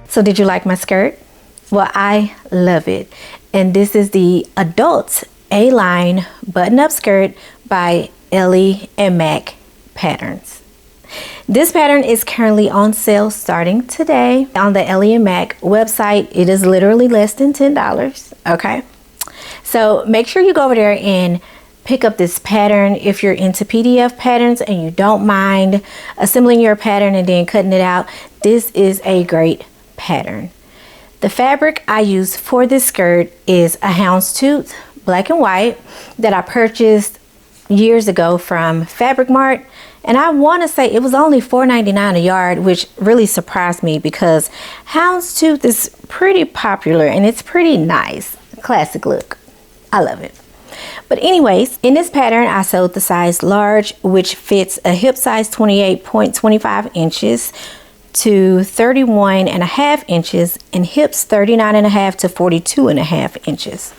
So did you like my skirt? Well, I love it. And this is the adult A-line button-up skirt by Ellie and Mac Patterns. This pattern is currently on sale starting today on the Ellie and Mac website. It is literally less than $10, okay? So make sure you go over there and pick up this pattern. If you're into PDF patterns and you don't mind assembling your pattern and then cutting it out, this is a great pattern. The fabric I use for this skirt is a houndstooth black and white that I purchased years ago from Fabric Mart, and I want to say it was only $4.99 a yard, which really surprised me because houndstooth is pretty popular and it's pretty nice, classic look. I love it. But anyways, in this pattern I sewed the size large, which fits a hip size 28.25 inches to 31.5 inches and hips 39.5 to 42.5 inches.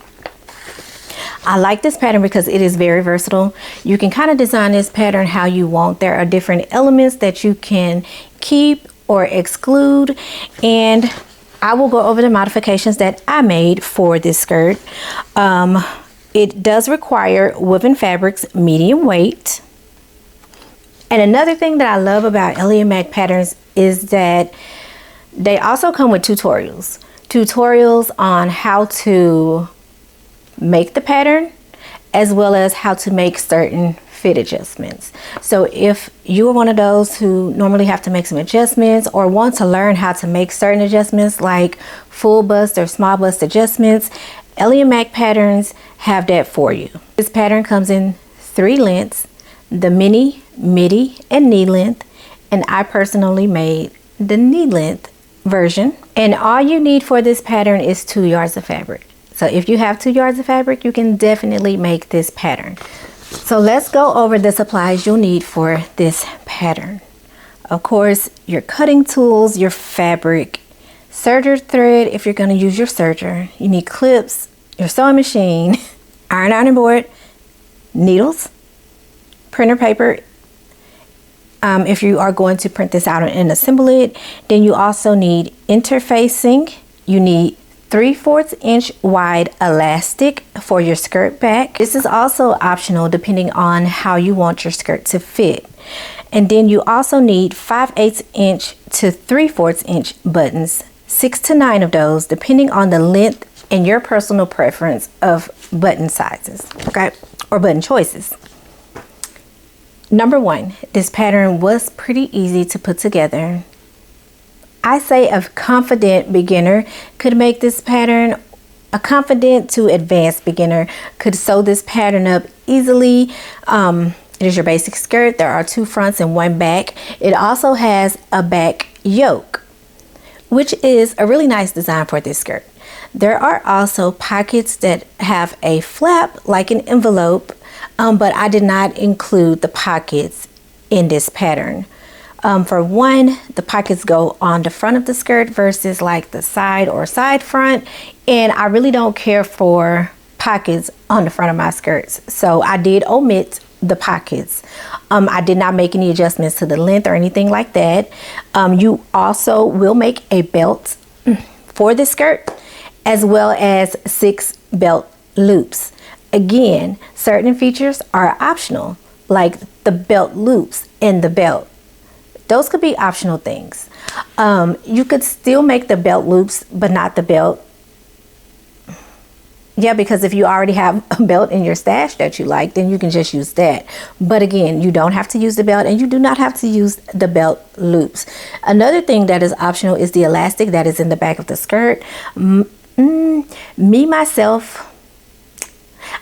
I like this pattern because it is very versatile. You can kind of design this pattern how you want. There are different elements that you can keep or exclude, and I will go over the modifications that I made for this skirt. It does require woven fabrics, medium weight. And another thing that I love about Ellie and Mac Patterns is that they also come with tutorials on how to make the pattern, as well as how to make certain fit adjustments. So if you are one of those who normally have to make some adjustments or want to learn how to make certain adjustments like full bust or small bust adjustments, Ellie and Mac Patterns have that for you. This pattern comes in 3 lengths: the mini, midi, and knee length, and I personally made the knee length version. And all you need for this pattern is 2 yards of fabric. So if you have 2 yards of fabric, you can definitely make this pattern. So let's go over the supplies you'll need for this pattern. Of course, your cutting tools, your fabric, serger thread if you're going to use your serger. You need clips, your sewing machine, ironing board, needles, printer paper if you are going to print this out and assemble it. Then you also need interfacing. You need 3/4 inch wide elastic for your skirt back. This is also optional depending on how you want your skirt to fit. And then you also need 5/8 inch to 3/4 inch buttons, 6 to 9 of those depending on the length and your personal preference of button sizes, okay, or button choices. Number 1, this pattern was pretty easy to put together. I say a confident beginner could make this pattern. A confident to advanced beginner could sew this pattern up easily. It is your basic skirt. There are 2 fronts and 1 back. It also has a back yoke, which is a really nice design for this skirt. There are also pockets that have a flap like an envelope, but I did not include the pockets in this pattern. For one, the pockets go on the front of the skirt versus like the side or side front, and I really don't care for pockets on the front of my skirts, so I did omit the pockets. I did not make any adjustments to the length or anything like that. You also will make a belt for the skirt, as well as 6 belt loops. Again, certain features are optional, like the belt loops in the belt. Those could be optional things. You could still make the belt loops, but not the belt. Yeah, because if you already have a belt in your stash that you like, then you can just use that. But again, you don't have to use the belt, and you do not have to use the belt loops. Another thing that is optional is the elastic that is in the back of the skirt. Me, myself,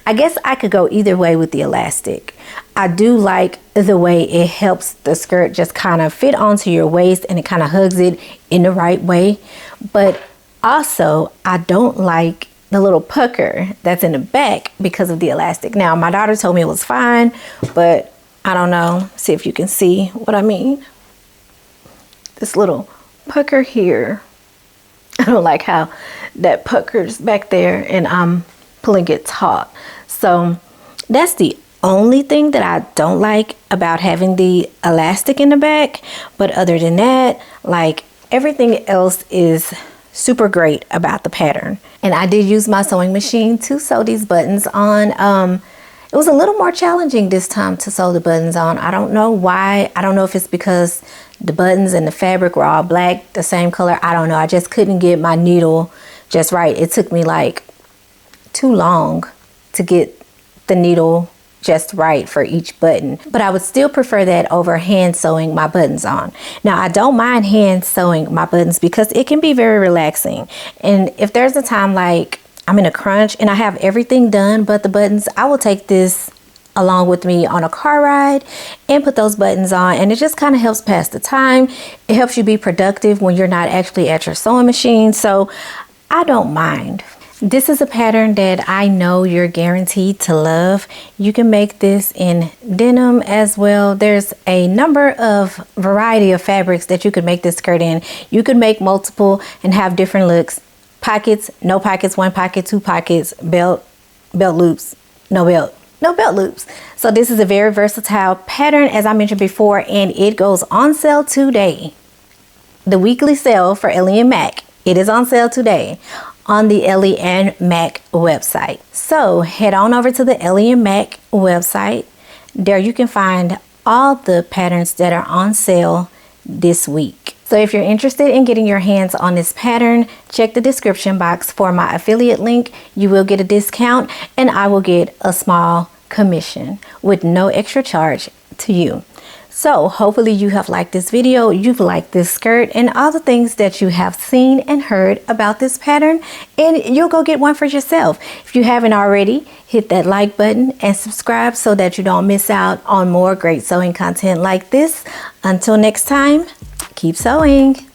I guess I could go either way with the elastic. I do like the way it helps the skirt just kind of fit onto your waist, and it kind of hugs it in the right way. But also, I don't like the little pucker that's in the back because of the elastic. Now, my daughter told me it was fine, but I don't know. See if you can see what I mean. This little pucker here. I don't like how that puckers back there, and I'm pulling it taut. So that's the only thing that I don't like about having the elastic in the back. But other than that, like, Everything else is super great about the pattern. And I did use my sewing machine to sew these buttons on. It was a little more challenging this time to sew the buttons on. I don't know why. I don't know if it's because the buttons and the fabric were all black, the same color. I don't know. I just couldn't get my needle just right. It took me like too long to get the needle just right for each button, but I would still prefer that over hand sewing my buttons on. Now, I don't mind hand sewing my buttons because it can be very relaxing. And if there's a time like I'm in a crunch and I have everything done but the buttons, I will take this along with me on a car ride and put those buttons on, and it just kind of helps pass the time. It helps you be productive when you're not actually at your sewing machine, so I don't mind. This is a pattern that I know you're guaranteed to love. You can make this in denim as well. There's a number of variety of fabrics that you could make this skirt in. You could make multiple and have different looks. Pockets, no pockets, one pocket, two pockets, belt loops, no belt loops. So this is a very versatile pattern, as I mentioned before, and it goes on sale today. The weekly sale for Ellie and Mac. It is on sale today on the Ellie and Mac website. So head on over to the Ellie and Mac website. There you can find all the patterns that are on sale this week. So if you're interested in getting your hands on this pattern, check the description box for my affiliate link. You will get a discount and I will get a small commission with no extra charge to you. So hopefully you have liked this video, you've liked this skirt and all the things that you have seen and heard about this pattern, and you'll go get one for yourself. If you haven't already, hit that like button and subscribe so that you don't miss out on more great sewing content like this. Until next time, keep sewing.